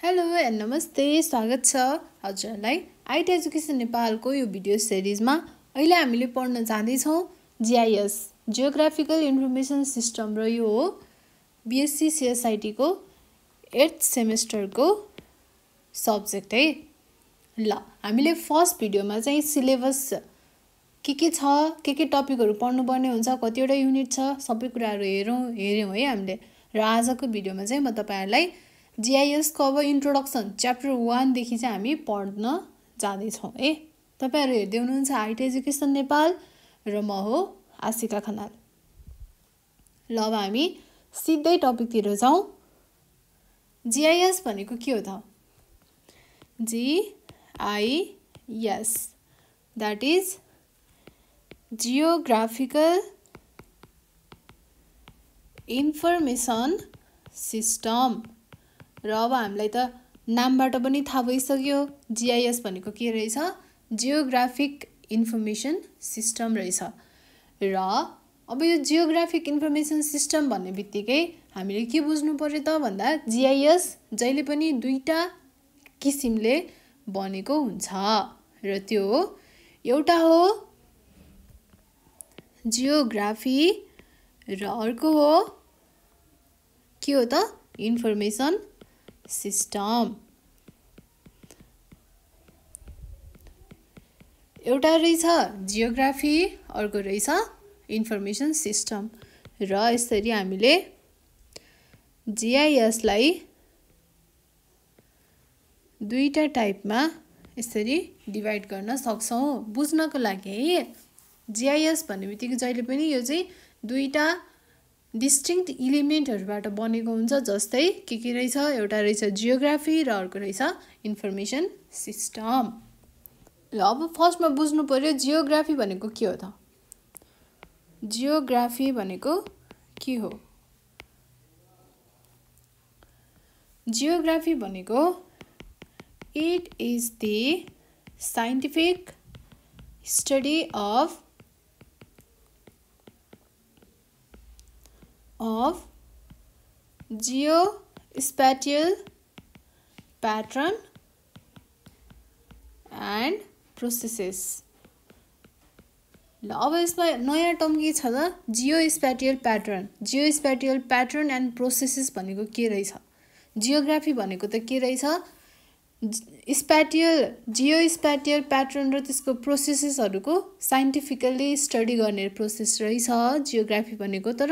Hello and नमस्ते, स्वागत छ हजुरलाई आइटी एजुकेसन नेपालको यो भिडियो सिरिजमा। अहिले हामीले पढ्न जाँदैछौँ जीआईएस, जियोग्राफिकल इन्फर्मेसन सिस्टम, र यो हो बीएससी सीएसआईटी को 8th सेमेस्टरको सब्जेक्ट है। ल हामीले फर्स्ट भिडियोमा चाहिँ सिलेबस के छ, के टपिकहरू पढ्नुपर्ने हुन्छ, कतिवटा युनिट छ, सबै कुराहरू हेर्यौँ है हामीले। र आजको भिडियोमा चाहिँ म तपाईहरुलाई जीआईएस को अब इन्ट्रोडक्सन च्याप्टर 1 देखि चाहिँ हामी पढ्न जाँदैछौँ है। तपाईहरु हेर्दै हुनुहुन्छ आइटी एजुकेसन नेपाल र म हो आशिका खनाल। ल अब हामी सिधै टपिकतिर जाउँ। जीआईएस भनेको के हो त? GIS that is geographical information system. र अब हामीलाई त नामबाट पनि थाहा भइसक्यो जीआईएस भनेको के रहेछ, जियोग्राफिक इन्फर्मेसन सिस्टम रहेछ। र अब यो जियोग्राफिक इन्फर्मेसन सिस्टम भन्ने बित्तिकै हामीले के बुझ्नु पर्यो त भन्दा जीआईएस जहिले पनि दुईटा किसिमले बनेको हुन्छ र त्यो एउटा हो जियोग्राफी र अर्को हो के हो त इन्फर्मेसन सिस्टम। एउटा रहेछ जियोग्राफी, अर्को रहेछ इन्फर्मेसन सिस्टम। र यसरी हामीले जीआईएस लाई दुईटा टाइपमा यसरी डिभाइड गर्न सक्छौं बुझ्नको लागि है। जीआईएस भन्ने बित्तिकै जहिले पनि यो चाहिँ दुईटा डिस्टिंक्ट इलिमेन्टहरुबाट बनेको हुन्छ। जस्तै के रहेछ, एउटा रहेछ जियोग्राफी र अर्को रहेछ इन्फर्मेसन सिस्टम। ल अब फर्स्टमा बुझ्नु पर्यो जियोग्राफी भनेको के हो त? जियोग्राफी भनेको के हो? जियोग्राफी भनेको it is the scientific study of geospatial pattern and processes। ल अब यसमा नयाँ टर्म के छ त? जियोस्प्याटियल प्याटर्न। जियोस्प्याटियल प्याटर्न एन्ड प्रोसेसेस भनेको के रहेछ? जियोग्राफी भनेको त के रहेछ? जियोस्प्याटियल प्याटर्न र त्यसको प्रोसेसेसहरुको साइन्टिफिकली स्टडी गर्ने प्रोसेस रहेछ जियोग्राफी भनेको। तर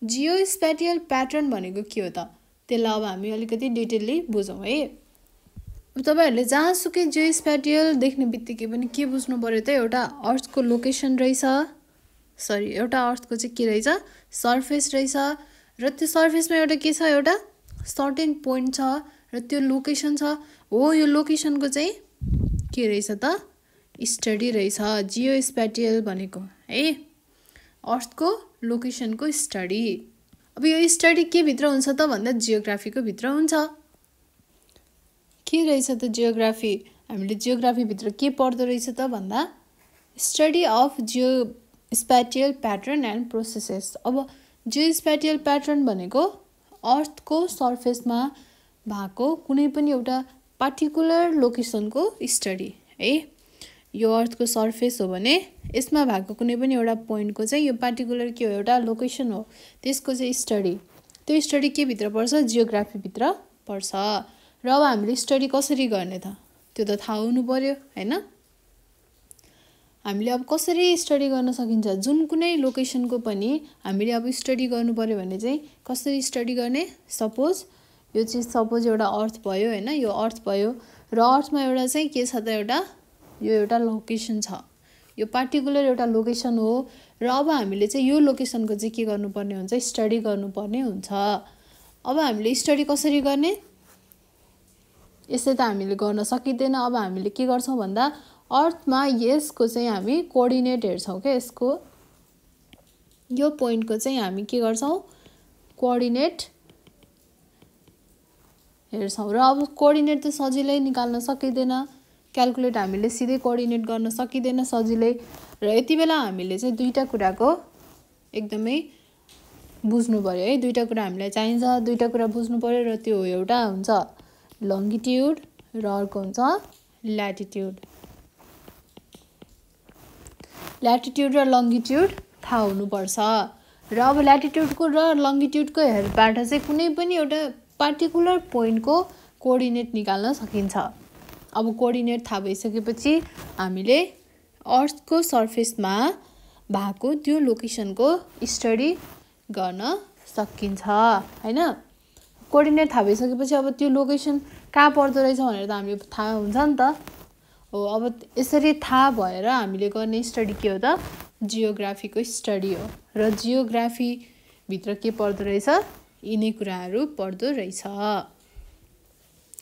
जियोस्प्याटियल प्याटर्न भनेको के हो त? त्यसलाई अब हामी अलिकति डिटेलली बुझौँ है। अब तपाईहरुले जहाँसुकै जियोस्प्याटियल देख्ने बित्तिकै पनि के बुझ्नु पर्यो त? एउटा अर्थको लोकेसन रहेछ, एउटा अर्थको चाहिँ के रहेछ, सर्फेस रहेछ, र त्यो सर्फेसमा एउटा के छ, एउटा सर्टेन पोइन्ट छ र त्यो लोकेसन छ। हो यो लोकेसनको चाहिँ के रहेछ त? स्टडी रहेछ जियोस्प्याटियल भनेको है, अर्थको लोकेसनको स्टडी। अब यो स्टडी के भित्र हुन्छ त भन्दा जियोग्राफीको भित्र हुन्छ। के रहेछ त जियोग्राफी? हामीले जियोग्राफी भित्र के पढ्दो रहेछ त भन्दा study of geospatial pattern and processes. अब जियोस्प्याटियल प्याटर्न भनेको अर्थको सर्फेसमा भएको कुनै पनि एउटा पार्टिकुलर लोकेसनको स्टडी है। यो अर्थको सर्फेस हो भने यसमा भएको कुनै पनि एउटा पोइन्टको चाहिँ यो पार्टिकुलर के हो, एउटा लोकेसन हो, त्यसको चाहिँ स्टडी। त्यो स्टडी के भित्र पर्छ? जियोग्राफी भित्र पर्छ। र अब हामीले स्टडी कसरी गर्ने त? त्यो त थाहा हुनु पर्यो हैन। हामीले अब कसरी स्टडी गर्न सकिन्छ? जुन कुनै लोकेसनको पनि हामीले अब स्टडी गर्नु पर्यो भने चाहिँ कसरी स्टडी गर्ने? सपोज यो चाहिँ एउटा अर्थ भयो हैन, यो अर्थ भयो र अर्थमा एउटा चाहिँ के छ त, एउटा लोकेसन छ, यो पार्टिकुलर एउटा लोकेसन हो। र अब हामीले चाहिँ यो लोकेसनको चाहिँ के गर्नुपर्ने हुन्छ? स्टडी गर्नुपर्ने हुन्छ। अब हामीले स्टडी कसरी गर्ने? यसै त हामीले गर्न सकिँदैन। अब हामीले के गर्छौं भन्दा अर्थमा यसको चाहिँ हामी कोअर्डिनेट हेर्छौं के, यसको यो पोइन्टको चाहिँ हामी के गर्छौं? कोअर्डिनेट हेर्छौं। र अब कोअर्डिनेट त सजिलै निकाल्न सकिँदैन, क्याल्कुलेट हामीले सिधै कोअर्डिनेट गर्न सकिँदैन सजिलै। र यति बेला हामीले चाहिँ दुईटा कुराको एकदमै बुझ्नु पर्यो है। दुईटा कुरा हामीलाई चाहिन्छ, दुईटा कुरा बुझ्नु पर्यो र त्यो एउटा हुन्छ लङ्गिट्युड र अर्को हुन्छ ल्याटिट्युड। ल्याटिट्युड र लङ्गिट्युड थाहा हुनुपर्छ। र अब ल्याटिट्युडको र लङ्गिट्युडको हेल्पबाट चाहिँ कुनै पनि एउटा पार्टिकुलर पोइन्टको कोअर्डिनेट निकाल्न सकिन्छ। अब कोअर्डिनेट थाहा भइसकेपछि हामीले अर्थको सर्फेसमा भएको त्यो लोकेसनको स्टडी गर्न सकिन्छ हैन। कोअर्डिनेट थाहा भइसकेपछि अब त्यो लोकेसन कहाँ पर्दो रहेछ भनेर त हामीले थाहा हुन्छ नि त हो। अब यसरी थाहा भएर हामीले गर्ने स्टडी के हो त जियोग्राफीको स्टडी हो। र जियोग्राफी भित्र के पर्दो रहेछ यिनै कुराहरू पर्दो रहेछ।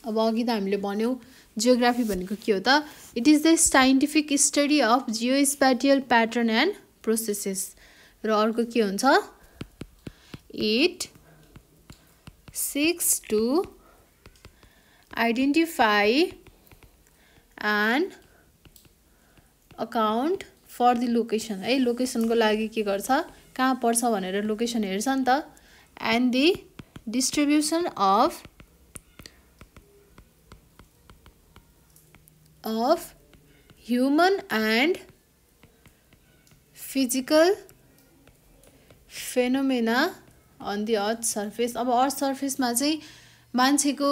अब अघि त हामीले भन्यौ जियोग्राफी भनेको के हो त it is the scientific study of geospatial pattern and processes. र अर्को के हुन्छ it seeks to identify and account for the location है। लोकेसनको लागि के गर्छ कहाँ पर्छ भनेर लोकेसन हेर्छ नि त। and the distribution of human and physical phenomena on the earth surface। अब अर्थ सर्फेसमा चाहिँ मान्छेको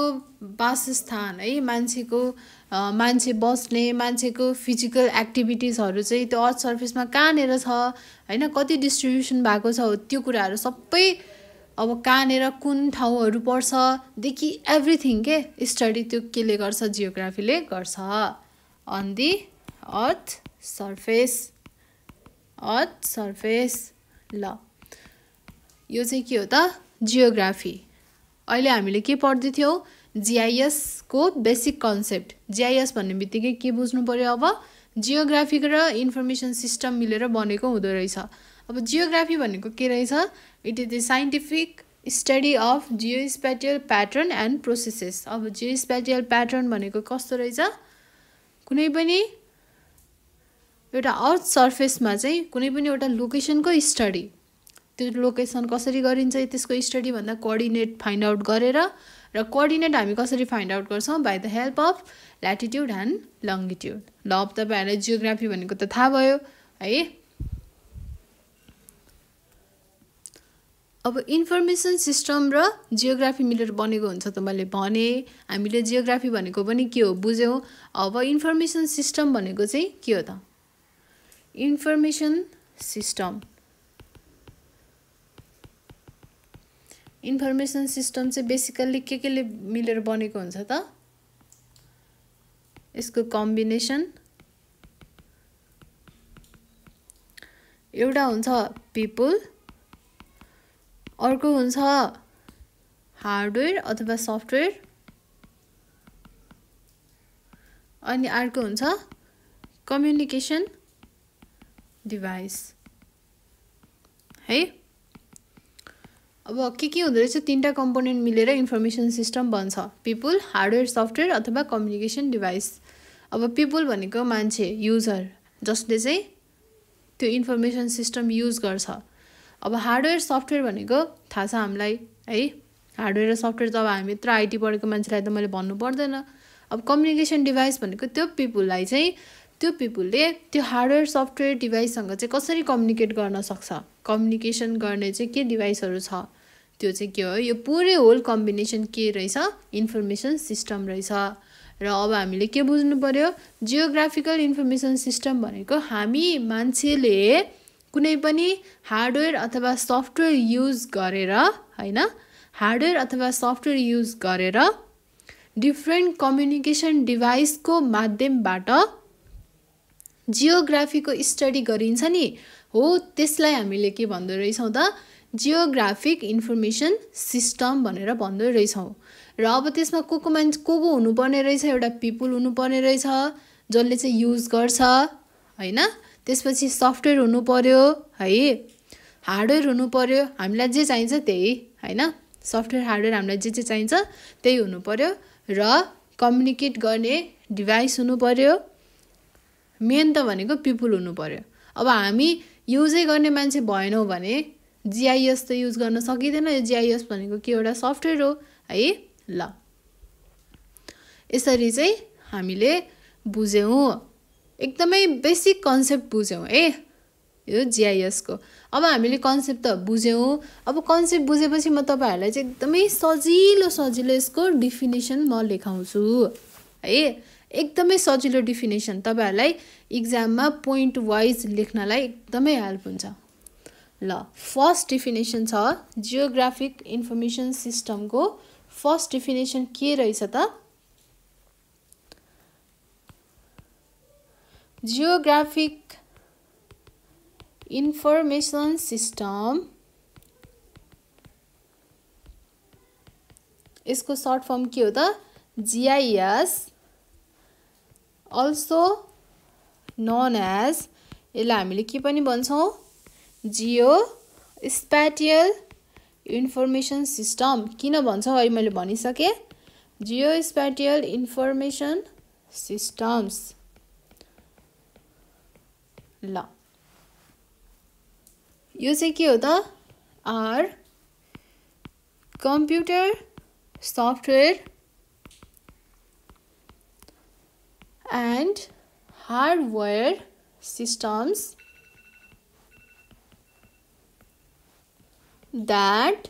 वासस्थान है, मान्छे बस्ने मान्छेको फिजिकल एक्टिभिटिजहरू चाहिँ त्यो अर्थ सर्फेसमा कहाँनिर छ हैन, कति डिस्ट्रिब्युसन भएको छ हो त्यो कुराहरू सबै अब कहाँनिर कुन ठाउँहरू पर्छ देखि एभ्रिथिङ के स्टडी त्यो केले गर्छ जियोग्राफीले गर्छ अन दि अर्थ सर्फेस। ल यो चाहिँ के हो त जियोग्राफी। अहिले हामीले के पढ्दै थियौ जीआईएस को बेसिक कन्सेप्ट। जीआईएस भन्ने बित्तिकै के बुझ्नु पर्यो अब जियोग्राफी र इन्फर्मेसन सिस्टम मिलेर बनेको हुँदो रहेछ। अब जियोग्राफी भनेको के रहेछ it is the scientific study of geospatial pattern and processes. अब जियोस्पेटियल प्याटर्न भनेको कस्तो रहेछ कुनै पनि एउटा अर्थ सर्फेसमा चाहिँ कुनै पनि एउटा लोकेसनको स्टडी। त्यो लोकेसन कसरी गरिन्छ त्यसको स्टडी भन्दा कोअर्डिनेट फाइन्ड आउट गरेर र कोअर्डिनेट हामी कसरी फाइन्ड आउट गर्छौँ by the help of latitude and longitude. ल अब तपाईँहरूलाई जियोग्राफी भनेको त थाहा भयो है। अब इन्फर्मेसन सिस्टम र जियोग्राफी मिलेर बनेको हुन्छ त मैले भने। हामीले जियोग्राफी भनेको पनि के हो बुझ्यौँ। अब इन्फर्मेसन सिस्टम भनेको चाहिँ के हो त इन्फर्मेसन सिस्टम। इन्फर्मेसन सिस्टम चाहिँ बेसिकल्ली केले मिलेर बनेको हुन्छ त यसको कम्बिनेसन एउटा हुन्छ पिपल, अर्को हुन्छ हार्डवेयर अथवा सफ्टवेयर, अनि अर्को हुन्छ कम्युनिकेसन डिभाइस है। अब के हुँदो रहेछ तीनटा कम्पोनेन्ट मिलेर इन्फर्मेसन सिस्टम बन्छ पिपल, हार्डवेयर, सफ्टवेयर अथवा कम्युनिकेसन डिभाइस। अब पिपल भनेको मान्छे युजर जसले चाहिँ त्यो इन्फर्मेसन सिस्टम युज गर्छ। अब हार्डवेयर सफ्टवेयर भनेको थाहा छ हामीलाई है। हार्डवेयर र सफ्टवेयर त अब हामी यत्रो आइटी पढेको मान्छेलाई त मैले भन्नु पर्दैन। अब कम्युनिकेसन डिभाइस भनेको त्यो पिपललाई चाहिँ त्यो पिपलले त्यो हार्डवेयर सफ्टवेयर डिभाइससँग चाहिँ कसरी कम्युनिकेट गर्न सक्छ। कम्युनिकेसन गर्ने चाहिँ के डिभाइसहरू छ त्यो चाहिँ के हो यो पुरै होल कम्बिनेसन के रहेछ इन्फर्मेसन सिस्टम रहेछ। र अब हामीले के बुझ्नु पर्यो जियोग्राफिकल इन्फर्मेसन सिस्टम भनेको हामी मान्छेले कुनै पनि हार्डवेयर अथवा सफ्टवेयर युज गरेर हैन, हार्डवेयर अथवा सफ्टवेयर युज गरेर डिफ्रेन्ट कम्युनिकेसन डिभाइसको माध्यमबाट जियोग्राफीको स्टडी गरिन्छ नि हो त्यसलाई हामीले के भन्दो रहेछौँ त जियोग्राफिक इन्फर्मेसन सिस्टम भनेर भन्दो रहेछौँ। र अब त्यसमा को हुनुपर्ने रहेछ एउटा पिपल हुनुपर्ने रहेछ जसले चाहिँ युज गर्छ हैन। त्यसपछि सफ्टवेयर हुनु पर्यो है, हार्डवेयर हुनु पर्यो हामीलाई जे चाहिन्छ त्यही हैन, सफ्टवेयर हार्डवेयर हामीलाई जे चाहिन्छ त्यही हुनु पर्यो। र कम्युनिकेट गर्ने डिभाइस हुनु पर्यो। मेन त भनेको पिपल हुनु पर्यो। अब हामी युजै गर्ने मान्छे भएनौँ भने जीआईएस त युज गर्न सकिँदैन। यो जीआईएस भनेको के एउटा सफ्टवेयर हो है। ल यसरी चाहिँ हामीले बुझ्यौं एकदमै बेसिक कन्सेप्ट बुझ्यौं यो GIS को अब हामीले कन्सेप्ट त बुझ्यौं अब कन्सेप्ट बुझेपछि म तपाईहरुलाई चाहिँ एकदमै सजिलो यसको डेफिनेसन म लेखाउँछु है एकदमै सजिलो डेफिनेसन तपाईहरुलाई एक्जाममा पोइन्ट वाइज लेख्नलाई एकदमै हेल्प हुन्छ ल फर्स्ट डेफिनेसन छ जियोग्राफिक इन्फर्मेसन सिस्टम को फर्स्ट डेफिनेसन के रहेछ त जियोग्राफिक information system इसको शॉर्ट फॉर्म के हो त GIS also known as यसलाई हामीले के पनि भन्छौं जियो स्पेटियल इन्फर्मेसन सिस्टम किन भन्छौं अहिले मैले भनिसके जियो स्पेटियल इन्फर्मेसन सिस्टम्स ल यो चाहिँ के हो त are computer software and hardware systems that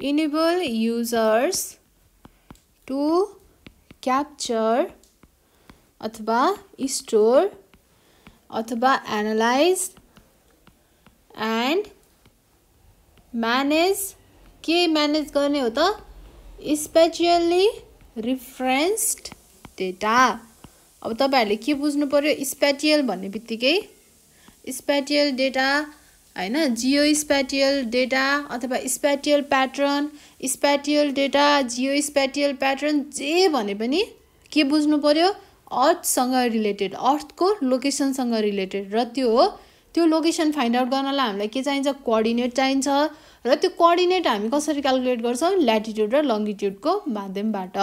enable users to capture अथवा store अथवा एनालाइज एन्ड म्यानेज के म्यानेज गर्ने हो त स्पेसियली रिफरेन्स्ड डेटा अब तपाईहरुले के बुझ्नु पर्यो स्पेटियल भन्ने बित्तिकै स्पेटियल डेटा हैन जियो स्पेटियल डेटा अथवा spatial pattern spatial data Jio spatial pattern जे भने पनि के बुझ्नु पर्यो अर्थ सँग रिलेटेड अर्थ को लोकेसन सँग रिलेटेड र त्यो लोकेसन फाइन्ड आउट गर्नलाई हामीलाई के चाहिन्छ कोअर्डिनेट चाहिन्छ र त्यो कोअर्डिनेट हामी कसरी क्याल्कुलेट गर्छौं ल्याटिट्युड र लंगिट्युड को माध्यमबाट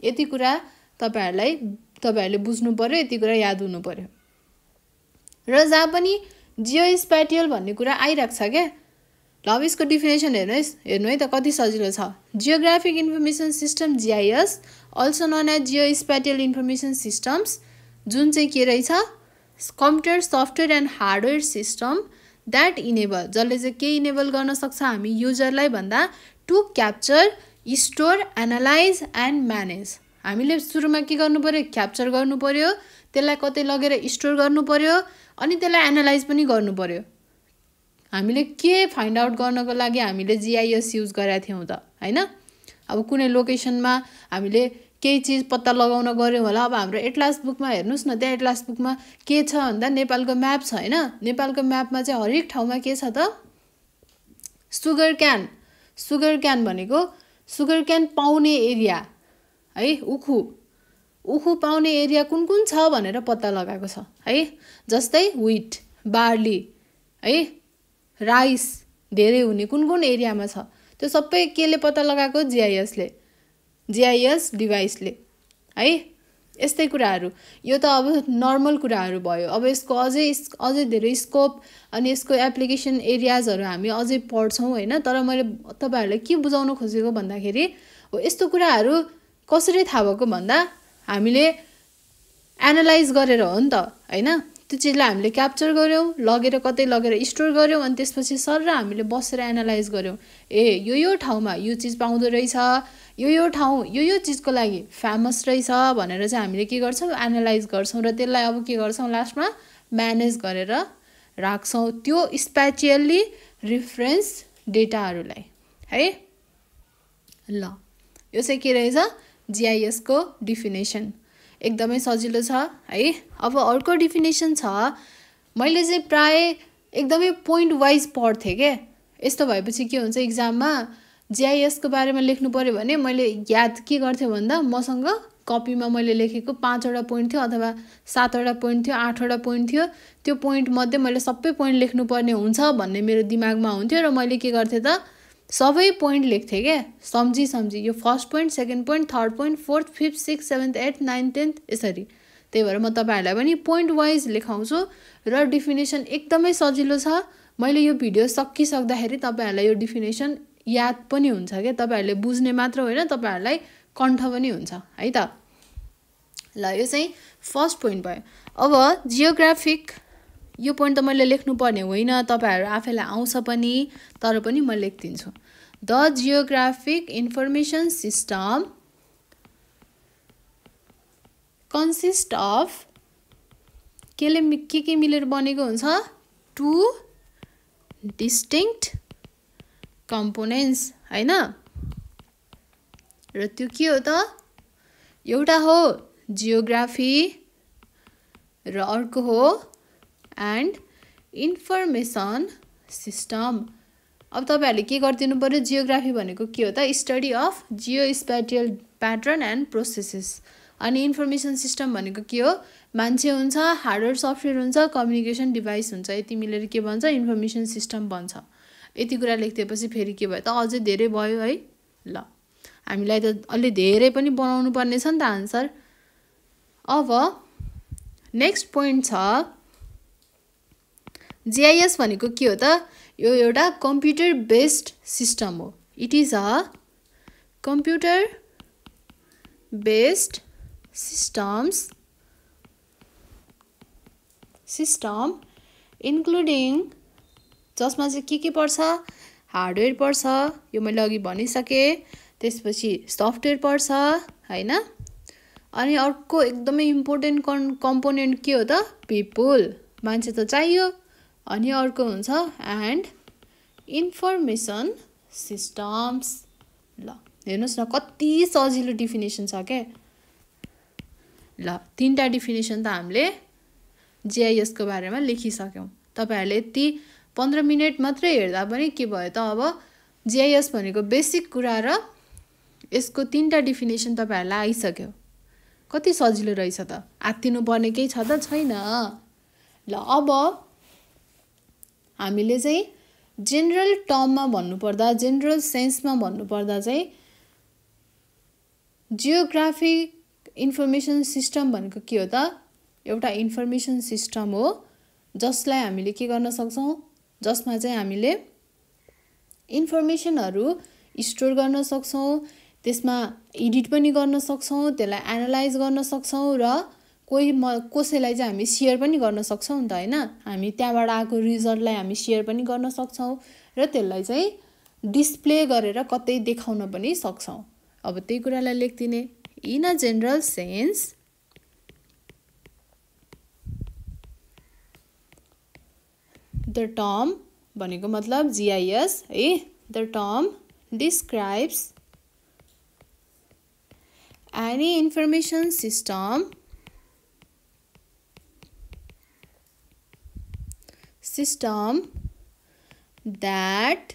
यति कुरा तपाईहरुले बुझ्नु पर्यो यति कुरा याद हुनु पर्यो र जहाँ पनि जियो स्पेटियल भन्ने कुरा आइराख्छ के ल अब यसको डेफिनेसन हेर्नु है त कति सजिलो छ geographic information system GIS also known as geospatial information systems जुन चाहिँ के रहेछ computer software and hardware system that enable जसले चाहिँ के इनेबल गर्न सक्छ हामी युजरलाई भन्दा to capture store analyse and manage हामीले सुरुमा के गर्नु पर्यो क्याप्चर गर्नु पर्यो त्यसलाई कतै लगेर स्टोर गर्नु पर्यो अनि त्यसलाई एनालाइज पनि गर्नु पर्यो हामीले के फाइन्ड आउट गर्नको लागि हामीले GIS युज गरेका थियौं त हैन अब कुनै लोकेसनमा हामीले केही चीज पत्ता लगाउन गर्यौं होला अब हाम्रो एटलास बुकमा हेर्नुस् न त्यहाँ एटलास बुकमा के छ भन्दा नेपालको म्याप छ हैन नेपालको म्यापमा चाहिँ हरेक ठाउँमा के छ त सुगर क्यान भनेको सुगर क्यान पाउने एरिया है उखु पाउने एरिया कुन छ भनेर पत्ता लगाएको छ है जस्तै व्हीट बार्ली है राइस धेरै हुने कुन एरियामा छ त्यो सबै केले पत्ता लगाएको GIS डिभाइसले है यस्तै कुराहरु यो त अब नर्मल कुराहरु भयो अब यसको अझै धेरै स्कोप अनि यसको एप्लिकेसन एरियाजहरु हामी अझै पढ्छौं हैन तर मैले तपाईहरुलाई के बुझाउन खोजेको भन्दाखेरि यस्तो कुराहरु कसरी थाहा भएको भन्दा हामीले एनालाइज गरेर हो नि त हैन त्यो चीजलाई हामीले क्याप्चर गर्यौं लगेर कतै लगेर स्टोर गर्यौं अनि त्यसपछि सर हामीले बसेर एनालाइज गर्यौं यो ठाउँमा यो चीज पाउँदो रहेछ यो ठाउँ यो चीजको लागि फेमस रहेछ भनेर चाहिँ हामीले के गर्छौं एनालाइज गर्छौं र त्यसलाई अब के गर्छौं लास्टमा म्यानेज गरेर राख्छौं त्यो स्पेसियली रेफरेन्स डेटाहरुलाई है ल यो चाहिँ के रहेछ GIS को डेफिनेसन एकदमै सजिलो छ है अब अर्को डेफिनेसन छ मैले चाहिँ प्राय एकदमै पोइन्ट वाइज पढ्थे के यस्तो भएपछि के हुन्छ एक्जाममा GIS को बारेमा लेख्नु पर्यो भने मैले याद के गर्थे भन्दा मसँग कपीमा मैले लेखेको 5 वटा पोइन्ट थियो अथवा 7 वटा पोइन्ट थियो 8 वटा पोइन्ट थियो त्यो पोइन्ट मध्ये मैले सबै पोइन्ट लेख्नु पर्ने हुन्छ भन्ने मेरो दिमागमा हुन्थ्यो र मैले के गर्थे त सबै पोइन्ट लेख्थे के सम्झी यो first point second point third point fourth fifth sixth seventh eight ninth 10th यसरी त्यही भएर म तपाईहरुलाई पनि पोइन्ट वाइज लेखाउँछु र डेफिनेसन एकदमै सजिलो छ मैले यो भिडियो सकिसक्दाखेरि तपाईहरुलाई यो डेफिनेसन याद पनि हुन्छ के, तपाईहरुले बुझ्ने मात्र होइन तपाईहरुलाई कण्ठ पनि हुन्छ है त। ल यो चाहिँ फर्स्ट पोइन्ट भयो। अब जियोग्राफिक, यो पोइन्ट त मैले लेख्नु पर्ने होइन, तपाईहरु आफैलाई आउँछ पनि, तर पनि म लेख्दिन्छु। The geographic information system consist of, के मिलेर बनेको हुन्छ, टु डिस्टिंक्ट कम्पोनेन्ट्स हैन। र त्यो के हो त, एउटा हो जियोग्राफी र अर्को हो एन्ड इन्फर्मेसन सिस्टम। अब तपाईहरुले के गर्दिनु पर्यो, जियोग्राफी भनेको के हो त, study of geospatial pattern and processes. अनि इन्फर्मेसन सिस्टम भनेको के हो, मान्छे हुन्छ, हार्डवेयर सफ्टवेयर हुन्छ, कम्युनिकेसन डिभाइस हुन्छ, यति मिलेर के भन्छ, इन्फर्मेसन सिस्टम भन्छ। यति कुरा लेख्दिएपछि फेरि के भयो त, अझै धेरै भयो है। ल हामीलाई त अलि धेरै पनि बनाउनु पर्ने छ नि त आन्सर। अब नेक्स्ट पोइन्ट छ, जीआईएस भनेको के हो त, यो एउटा कम्प्युटर बेस्ड सिस्टम हो। It is a computer based system including, जसमा चाहिँ के पर्छ, हार्डवेयर पर्छ, यो मैले अघि भनिसके, त्यसपछि सफ्टवेयर पर्छ हैन। अनि अर्को एकदमै इम्पोर्टेन्ट कम्पोनेन्ट के हो त, पिपुल, मान्छे त चाहियो। अनि अर्को हुन्छ एन्ड इन्फर्मेसन सिस्टम्स। ल हेर्नुस् न कति सजिलो डेफिनेसन छ के। ल तीनटा डेफिनेसन त हामीले जीआईएस को बारेमा लेखिसक्यौं। तपाईहरुले यति 15 मिनेट मात्रै हेर्दा पनि के भयो त, अब जीआईएस भनेको बेसिक कुरा र यसको तीनटा डेफिनेसन तपाईहरुलाई आइसक्यो। कति सजिलो रहेछ त, आत्तिनु पर्ने केही छ त छैन। ल अब हामीले चाहिँ जेनरल टर्ममा भन्नुपर्दा, जेनरल सेन्समा भन्नुपर्दा चाहिँ जियोग्राफिक इन्फर्मेसन सिस्टम भनेको के हो त, एउटा इन्फर्मेसन सिस्टम हो जसलाई हामीले के गर्न सक्छौं, जसमा चाहिँ हामीले इन्फर्मेसनहरु स्टोर गर्न सक्छौं, त्यसमा एडिट पनि गर्न सक्छौं, त्यसलाई एनालाइज गर्न सक्छौं र कसैलाई चाहिँ हामी शेयर पनि गर्न सक्छौं नि त हैन। हामी त्यहाँबाट आएको रिजल्टलाई हामी शेयर पनि गर्न सक्छौं र त्यसलाई चाहिँ डिस्प्ले गरेर कतै देखाउन पनि सक्छौं। अब त्यही कुरालाई लेख्दिने, in a general sense the term भनेको मतलब जीआईएस है, the term describes any information system that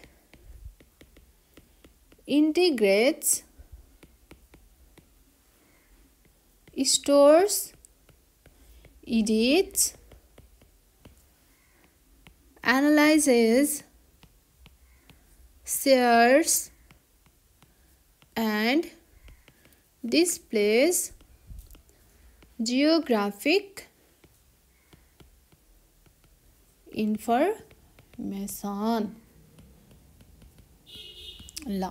integrates, stores, edits, analyzes, shares and displays geographic information। ल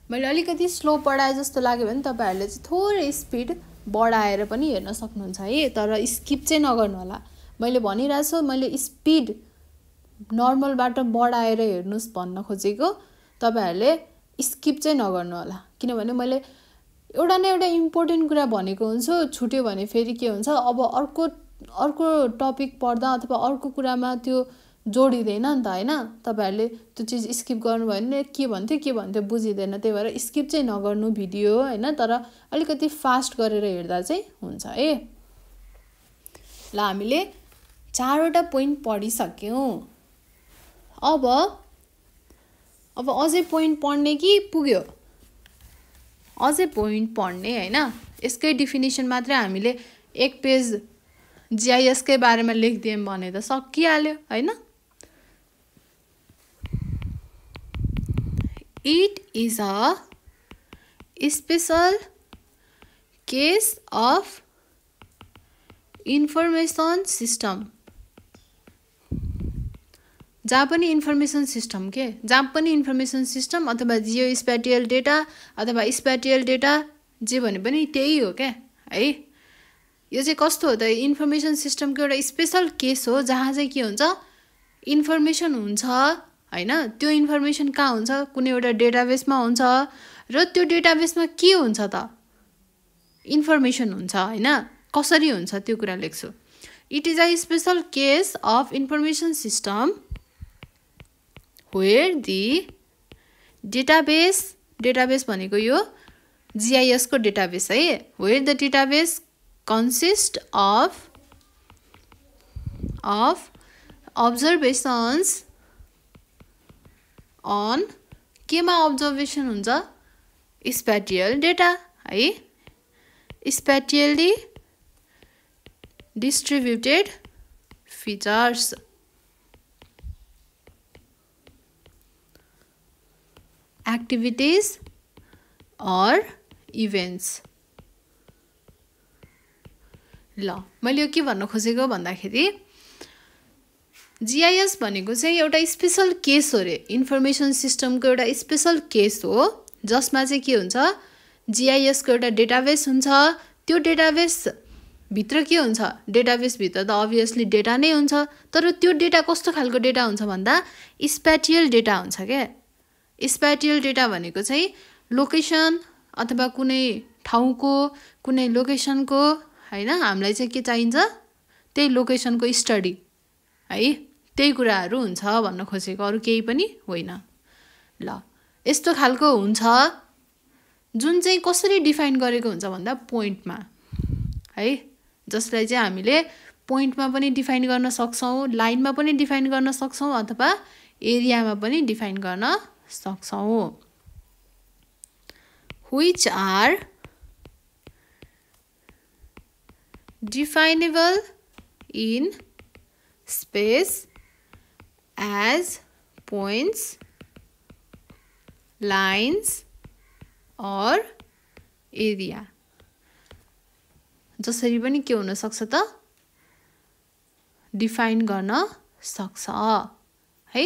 मैले अलिकति स्लो पढाए जस्तो लाग्यो भने तपाईहरुले चाहिँ थोरै स्पिड बढाएर पनि हेर्न सक्नुहुन्छ है, तर स्किप चाहिँ नगर्नु होला। मैले भनिरहेछु, मैले स्पिड नर्मलबाट बढाएर हेर्नुस् भन्न खोजेको, तपाईहरुले स्किप चाहिँ नगर्नु होला। किनभने मैले एउटा न एउटा इम्पोर्टेन्ट कुरा भनेको हुन्छु, छुट्यो भने फेरि के हुन्छ, अब अर्को टपिक पढ्दा अथवा अर्को कुरामा त्यो जोडिदैन नि त हैन। तपाईहरुले त्यो चीज स्किप गर्नुभयो भने के भन्थ्यो बुझिदैन। त्यही भएर स्किप चाहिँ नगर्नु भिडियो हैन, तर अलिकति फास्ट गरेर हेर्दा चाहिँ हुन्छ है। ल हामीले 4 वटा पोइन्ट पढिसक्यौं। अब अझै पोइन्ट पढ्ने कि पुग्यो, अझै पोइन्ट पढ्ने हैन। यसकै डेफिनेसन मात्रै हामीले एक पेज जीआईएस कै बारेमा लेख्दियौं भने त सकिहाल्यो हैन। It is a special case of information system जहाँ पनि इन्फर्मेसन सिस्टम जहाँ पनि इन्फर्मेसन सिस्टम अथवा जियो स्प्याटियल डेटा अथवा स्प्याटियल डेटा जे भने पनि त्यही हो क्या है। यो चाहिँ कस्तो हो त, इन्फर्मेसन सिस्टमको एउटा स्पेशल केस हो जहाँ चाहिँ के हुन्छ, इन्फर्मेसन हुन्छ हैन। त्यो इन्फर्मेसन कहाँ हुन्छ, कुनै एउटा डेटाबेसमा हुन्छ र त्यो डेटाबेसमा के हुन्छ त, इन्फर्मेसन हुन्छ हैन। कसरी हुन्छ त्यो कुरा लेख्छु। It is a special case of information system where the database भनेको यो GIS को डेटाबेस है, where the database consist of observations on केमा observation हुन्छ, spatial data है, spatially distributed features, activities or events। ल मैले यो के भन्न खोजेको भन्दाखेरि GIS भनेको चाहिँ एउटा स्पेशल केस हो रे, इन्फर्मेसन सिस्टमको एउटा स्पेशल केस हो जसमा चाहिँ के हुन्छ, GIS को एउटा डेटाबेस हुन्छ। त्यो डेटाबेस भित्र के हुन्छ, डेटाबेस भित्र त अभियसली डेटा नै हुन्छ, तर त्यो डेटा कस्तो खालको डेटा हुन्छ भन्दा स्प्याटियल डेटा हुन्छ क्या। स्प्याटियल डेटा भनेको चाहिँ लोकेसन अथवा कुनै ठाउँको कुनै लोकेसनको हैन, हामीलाई चाहिँ के चाहिन्छ, त्यही लोकेसनको स्टडी है, त्यही कुराहरू हुन्छ भन्न खोजेको, अरू केही पनि होइन। ल यस्तो खालको हुन्छ जुन चाहिँ कसरी डिफाइन गरेको हुन्छ भन्दा पोइन्टमा है, जसलाई चाहिँ हामीले पोइन्टमा पनि डिफाइन गर्न सक्छौँ, लाइनमा पनि डिफाइन गर्न सक्छौँ अथवा एरियामा पनि डिफाइन गर्न सक्छौँ। Which are definable in space as points, lines or area। जसरी पनि के हुन सक्छ त, डिफाइन गर्न सक्छ है।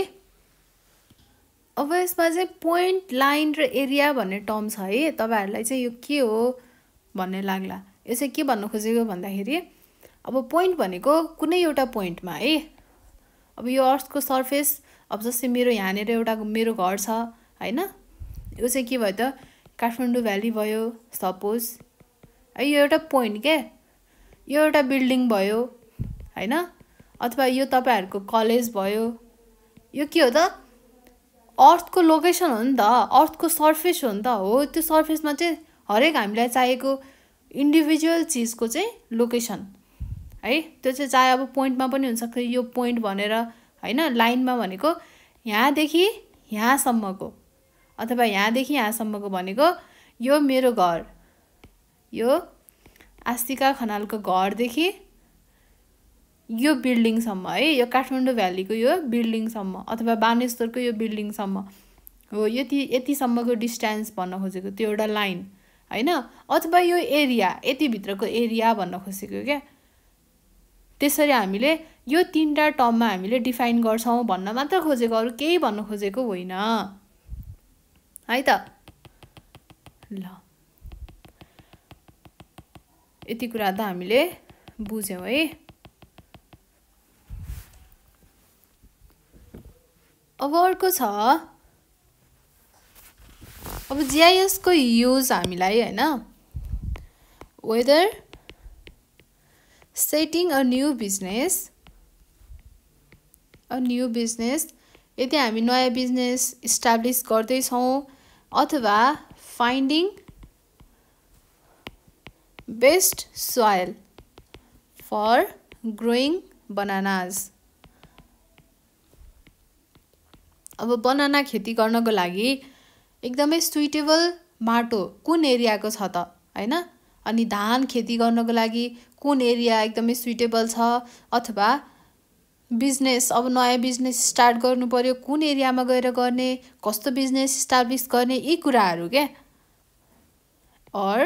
अब यसमा चाहिँ पोइन्ट, लाइन र एरिया भन्ने टर्म छ है। तपाईहरुलाई चाहिँ यो के हो भन्ने लाग्ला। यो चाहिँ के भन्न खोजेको भन्दाखेरि अब पोइन्ट भनेको कुनै एउटा पोइन्टमा है, अब यो अर्थको सर्फेस, अब जस्तै मेरो यहाँनिर एउटा मेरो घर छ हैन, यो चाहिँ के भयो त, काठमाडौँ भ्याली भयो सपोज है, यो एउटा पोइन्ट के, यो एउटा बिल्डिङ भयो हैन, अथवा यो तपाईहरुको कलेज भयो, यो के हो त, अर्थको लोकेसन हो नि त, अर्थको सर्फेस हो नि त। हो त्यो सर्फेसमा चाहिँ हरेक हामीलाई चाहिएको इन्डिभिजुअल चीजको चाहिँ लोकेसन है, त्यो चाहिँ चाहे अब पोइन्टमा पनि हुन्छ, यो पोइन्ट भनेर हैन, लाइनमा भनेको यहाँदेखि यहाँसम्मको अथवा यहाँदेखि यहाँसम्मको भनेको यो मेरो घर, यो आस्तिका खनालको घरदेखि यो बिल्डिङसम्म है, यो काठमाडौँ भ्यालीको यो बिल्डिङसम्म अथवा बानेश्वरको यो बिल्डिङसम्म हो, यतिसम्मको डिस्टेन्स भन्न खोजेको, त्यो एउटा लाइन हैन। अथवा यो एरिया, यति भित्रको एरिया भन्न खोजेको क्या। त्यसरी हामीले यो तीनटा टर्ममा हामीले डिफाइन गर्छौं भन्न मात्र खोजेको, अरु केही भन्न खोजेको होइन है त। ल यति कुरा त हामीले बुझ्यौं है। अब अर्को छ, अब GIS को युज हामीलाई हैन, whether setting a new business, यदि हामी नयाँ बिजनेस इस्टाब्लिश गर्दै छौं अथवा finding best soil for growing bananas. अब बनाना खेती गर्नको लागि एकदमै सुइटेबल माटो कुन एरियाको छ त हैन, अनि धान खेती गर्नको लागि कुन एरिया एकदमै सुइटेबल छ, अथवा बिजनेस, अब नयाँ बिजनेस स्टार्ट गर्नु पर्यो कुन एरियामा गएर गर्ने, कस्तो बिजनेस इस्टाब्लिश गर्ने, यी कुराहरू के। और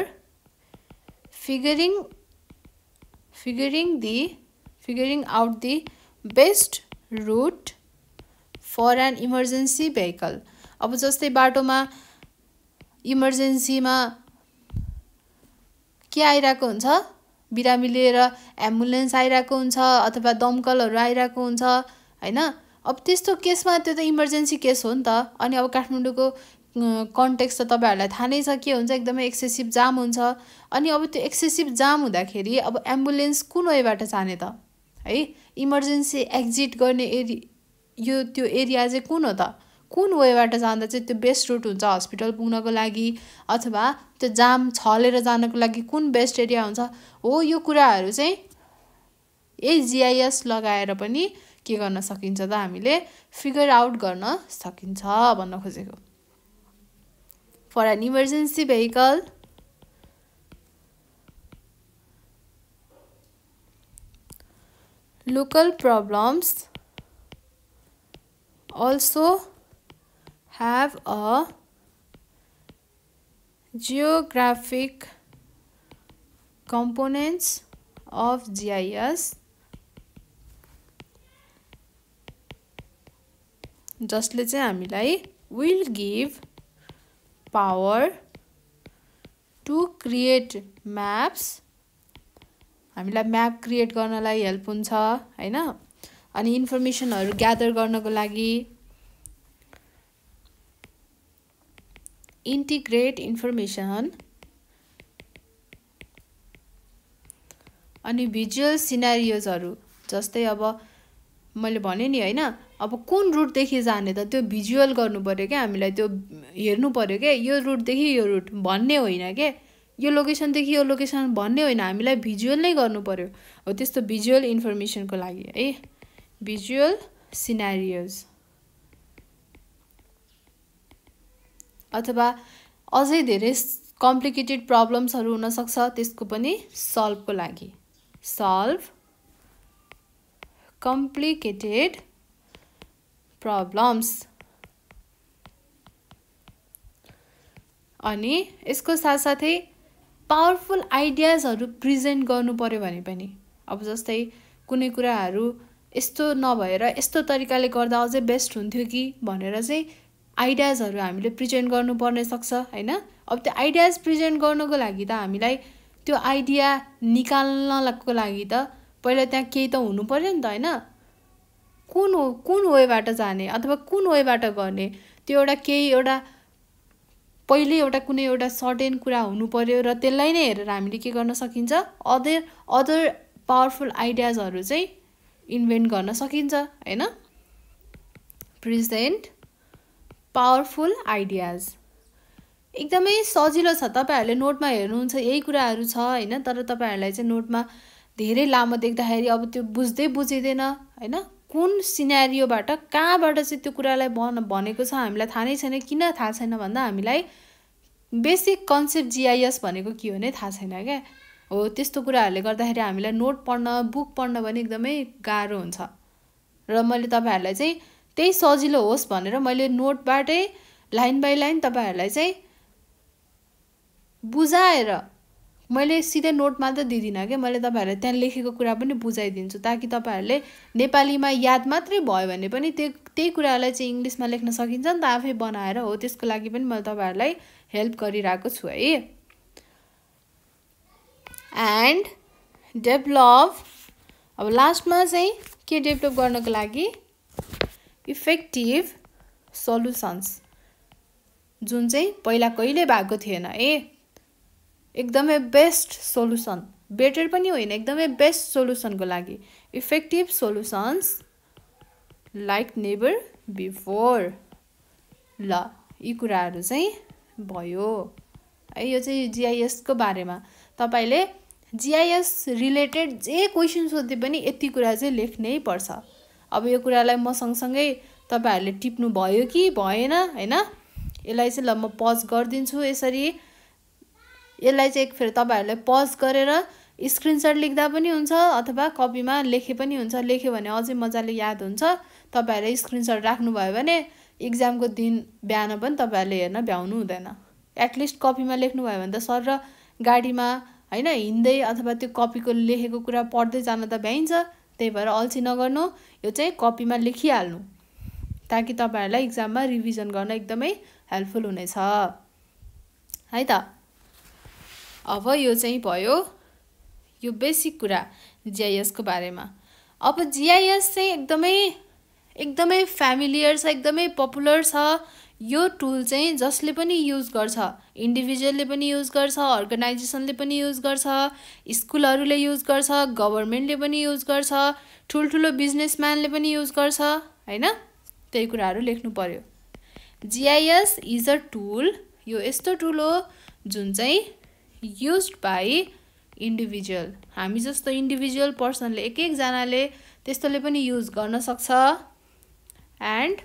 figuring out the best route for an emergency vehicle. अब जस्तै बाटोमा इमर्जेन्सीमा के आइरहेको हुन्छ, बिरामी लिएर एम्बुलेन्स आइरहेको हुन्छ अथवा दमकलहरू आइरहेको हुन्छ हैन। अब त्यस्तो केसमा त्यो त इमर्जेन्सी केस हो नि त। अनि अब काठमाडौँको कन्टेक्स्ट त तपाईँहरूलाई थाहा नै छ के हुन्छ, एकदमै एक्सेसिभ जाम हुन्छ। अनि अब त्यो एक्सेसिभ जाम हुँदाखेरि अब एम्बुलेन्स कुन वेबाट जाने त है, इमर्जेन्सी एक्जिट गर्ने त्यो एरिया चाहिँ कुन हो त, कुन वेबाट जाँदा चाहिँ त्यो बेस्ट रुट हुन्छ हस्पिटल पुग्नको लागि अथवा त्यो जाम छलेर जानको लागि कुन बेस्ट एरिया हुन्छ हो। यो कुराहरू चाहिँ यही GIS लगाएर पनि के गर्न सकिन्छ त, हामीले फिगर आउट गर्न सकिन्छ भन्न खोजेको। For an emergency vehicle local problems also have a geographic components of GIS जसले चाहिँ हामीलाई will give power to create maps, हामीलाई म्याप क्रिएट गर्नलाई हेल्प हुन्छ हैन। अनि इन्फर्मेसनहरू ग्यादर गर्नको लागि, इन्टिग्रेट इन्फर्मेसन, अनि भिजुअल सिनारियोजहरू जस्तै अब मैले भने नि हैन, अब कुन रुटदेखि जाने त त्यो भिजुअल गर्नु पर्यो क्या, हामीलाई त्यो हेर्नु पर्यो क्या, यो रुटदेखि यो रुट भन्ने होइन के, यो लोकेसनदेखि यो लोकेसन भन्ने होइन, हामीलाई भिजुअल नै गर्नु पर्यो हो। त्यस्तो भिजुअल इन्फर्मेसनको लागि है भिजुअल सिनारियोज, अथवा अझै धेरै कम्प्लिकेटेड प्रब्लम्सहरू हुनसक्छ त्यसको पनि सल्भको लागि, सल्भ कम्प्लिकेटेड प्रब्लम्स। अनि यसको साथसाथै पावरफुल आइडियाजहरू प्रेजेन्ट गर्नु पर्यो भने पनि, अब जस्तै कुनै कुराहरू यस्तो नभएर यस्तो तरिकाले गर्दा अझै बेस्ट हुन्थ्यो कि भनेर चाहिँ आइडियाजहरू हामीले प्रेजेन्ट गर्नुपर्ने सक्छ हैन। अब त्यो आइडियाज प्रेजेन्ट गर्नको लागि त हामीलाई त्यो आइडिया निकाल्नको लागि त पहिला त्यहाँ केही त हुनु पर्यो नि त हैन, कुन वेबाट जाने अथवा कुन वेबाट गर्ने, त्यो एउटा केही एउटा पहिले एउटा कुनै एउटा सर्टेन कुरा हुनु पर्यो र त्यसलाई नै हेरेर हामीले के गर्न सकिन्छ, अदर पावरफुल आइडियाजहरू चाहिँ इन्भेन्ट गर्न सकिन्छ हैन। प्रेजेन्ट पावरफुल आइडियाज एकदमै सजिलो छ, तपाईहरुले नोटमा हेर्नुहुन्छ यही कुराहरू छ हैन, तर तपाईहरुलाई चाहिँ नोटमा धेरै लामो देख्दाखेरि अब त्यो बुझिदैन हैन, कुन सिनेरियोबाट कहाँबाट चाहिँ त्यो कुरालाई भनेको छ हामीलाई थाहा नै छैन। किन थाहा छैन भन्दा हामीलाई बेसिक कन्सेप्ट GIS भनेको के हो नै थाहा छैन क्या हो। त्यस्तो कुराहरूले गर्दाखेरि हामीलाई नोट पढ्न बुक पढ्न पनि एकदमै गाह्रो हुन्छ र मैले तपाईहरुलाई चाहिँ त्यही सजिलो होस् भनेर मैले नोटबाटै लाइन बाइ लाइन तपाईहरुलाई चाहिँ बुझाएर मैले सिधै नोट मात्र दिदिन के, मैले तपाईहरुलाई त्यहाँ लेखेको कुरा पनि बुझाइदिन्छु ताकि तपाईहरुले नेपालीमा याद मात्रै भयो भने पनि त्यही कुरालाई चाहिँ इंग्लिशमा लेख्न सकिन्छ नि त आफै बनाएर हो। त्यसको लागि पनि मैले तपाईहरुलाई हेल्प गरिरहेको छु है। एन्ड डेभलप, अब लास्टमा चाहिँ के डेभलप गर्नको लागि इफेक्टिभ सल्युशन्स, जुन चाहिँ पहिला कहिले भएको थिएन एकदमै बेस्ट सोलुसन, बेटर पनि होइन एकदमै बेस्ट सोलुसनको लागि इफेक्टिभ सोलुसन्स लाइक नेभर बिफोर। ल यी कुराहरू चाहिँ भयो है, यो चाहिँ GIS को बारेमा। तपाईले GIS रिलेटेड जे क्वेशन सोध्दै पनि यति कुरा चाहिँ लेख्नै पर्छ। अब यो कुरालाई म सँगसँगै तपाईहरुले टिप्नु भयो कि भएन हैन, यसलाई चाहिँ ल म पज गर्दिन्छु यसरी। यसलाई चाहिँ एक फेर तपाईहरुले पज गरेर स्क्रिनशट लेख्दा पनि हुन्छ अथवा कपीमा लेखे पनि हुन्छ, लेख्यो भने अझै मजाले याद हुन्छ। तपाईहरुले स्क्रिनशट राख्नु भयो भने एक्जामको दिन बिहान पनि तपाईहरुले हेर्न भ्याउनु हुँदैन। एटलिस्ट कपीमा लेख्नु भयो भने त सर र गाडीमा हैन हिँड्दै अथवा त्यो कपीको लेखेको कुरा पढ्दै जान त भ्याइन्छ। त्यही भएर अल्छी नगर्नु, यो चाहिँ कपीमा लेखिहाल्नु ताकि तपाईहरुलाई एक्जाममा रिभिजन गर्न एकदमै हेल्पफुल हुनेछ है त। अब यो चाहिँ भयो यो बेसिक कुरा GIS को बारेमा। अब GIS चाहिँ एकदमै फ्यामिलियर छ, एकदमै पपुलर छ। यो टुल चाहिँ जसले पनि युज गर्छ, इन्डिभिजुअलले पनि युज गर्छ, अर्गनाइजेसनले पनि युज गर्छ, स्कुलहरुले युज गर्छ, गभर्नमेन्टले पनि युज गर्छ, ठुलठुलो बिजनेसम्यानले पनि युज गर्छ हैन। त्यही कुराहरु लेख्नु पर्यो। GIS इज अ टुल, यो यस्तो टुल हो जुन चाहिँ युज्ड बाइ इन्डिभिजुअल, हामी जस्तो इन्डिभिजुअल पर्सनले एक जनाले त्यस्तोले पनि युज गर्न सक्छ। एन्ड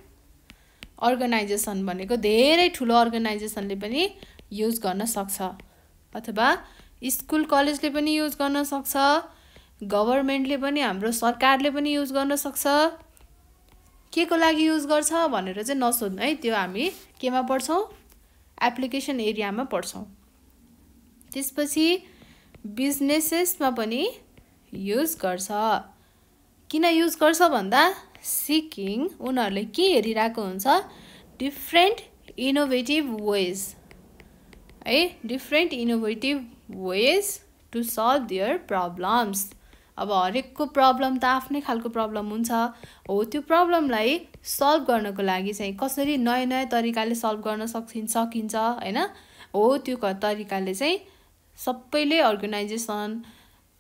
अर्गनाइजेसन भनेको धेरै ठुलो अर्गनाइजेसनले पनि युज गर्न सक्छ, अथवा स्कुल कलेजले पनि युज गर्न सक्छ, गभर्नमेन्टले पनि, हाम्रो सरकारले पनि युज गर्न सक्छ। के को लागि युज गर्छ भनेर चाहिँ नसोध्नु है, त्यो हामी केमा पढ्छौं, एप्लिकेसन एरियामा पढ्छौं। त्यसपछि बिजनेसेसमा पनि युज गर्छ। किन युज गर्छ भन्दा सिकिङ उनीहरुले के हेरिरहेको हुन्छ, डिफरेन्ट इनोभेटिभ वेज है, different innovative ways to solve their problems. अब हरेकको प्रब्लम त आफ्नै खालको प्रब्लम हुन्छ, हो त्यो प्रब्लमलाई सल्भ गर्नको लागि चाहिँ कसरी नयाँ तरिकाले सल्भ गर्न सकिन्छ हैन, हो त्यो तरिकाले चाहिँ सबैले, अर्गनाइजेसन,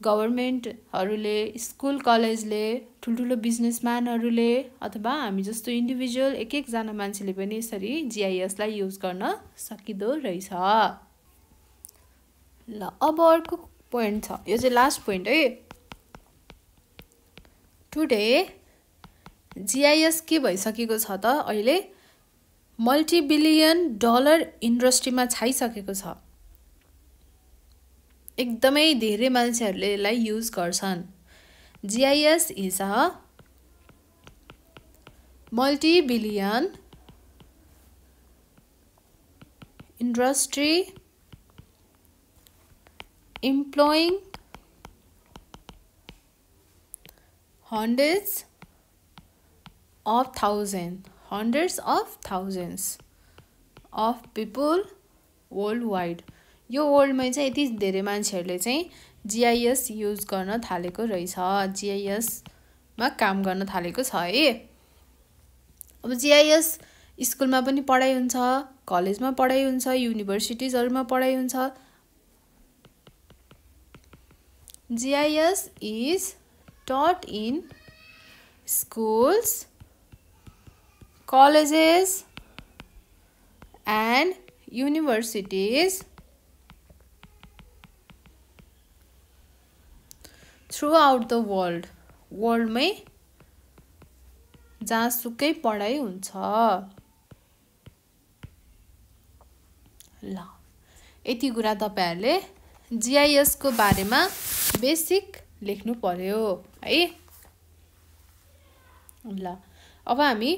गभर्नमेन्टहरुले, स्कुल कलेजले, ठुलठुलो बिजनेसम्यानहरुले, अथवा हामी जस्तो इन्डिभिजुअल एक जना मान्छेले पनि यसरी GIS लाई युज गर्न सकिदो रहेछ। ल अब अर्को पोइन्ट छ, यो चाहिँ लास्ट पोइन्ट है। टुडे GIS के भइसकेको छ त, अहिले मल्टिबिलियन डलर इन्डस्ट्रीमा छाइसकेको छ। एकदमै धेरै मान्छेहरुले यसलाई युज गर्छन्। GIS is a multibillion industry employing hundreds of thousands of people worldwide। यो वर्ल्डमै चाहिँ यति धेरै मान्छेहरुले चाहिँ GIS युज गर्न थालेको रहेछ, GIS मा काम गर्न थालेको छ है। अब GIS स्कुलमा पनि पढाइ हुन्छ, कलेजमा पढाइ हुन्छ, युनिभर्सिटीजहरुमा पढाइ हुन्छ। GIS is taught in schools, colleges and universities throughout the world। World में जहाँसुकै पढाइ हुन्छ। ल यति कुरा तपाईहरुले GIS को बारेमा बेसिक लेख्नु पर्यो है। ल अब हामी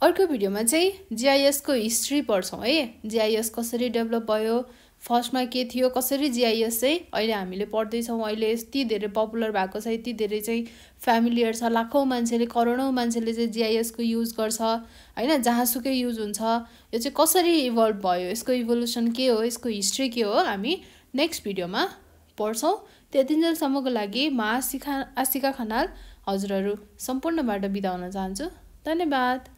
अर्को भिडियोमा चाहिँ GIS को हिस्ट्री पढ्छौं है। GIS कसरी डेभलप भयो, फर्स्टमा के थियो, कसरी GIS चाहिँ अहिले हामीले पढ्दै छौं, अहिले यति धेरै पपुलर भएको छ, यति धेरै चाहिँ फ्यामिलियर छ, लाखौं मान्छेले, करोडौं मान्छेले चाहिँ GIS को युज गर्छ हैन, जहाँसुकै युज हुन्छ। यो चाहिँ कसरी इभल्भ भयो, यसको इभोल्युसन के हो, यसको हिस्ट्री के हो, हामी नेक्स्ट भिडियोमा पढ्छौं। त्यतिन्जेलसम्मको लागि म आशिका खनाल हजुरहरु सम्पूर्णबाट बिदा हुन चाहन्छु। धन्यवाद।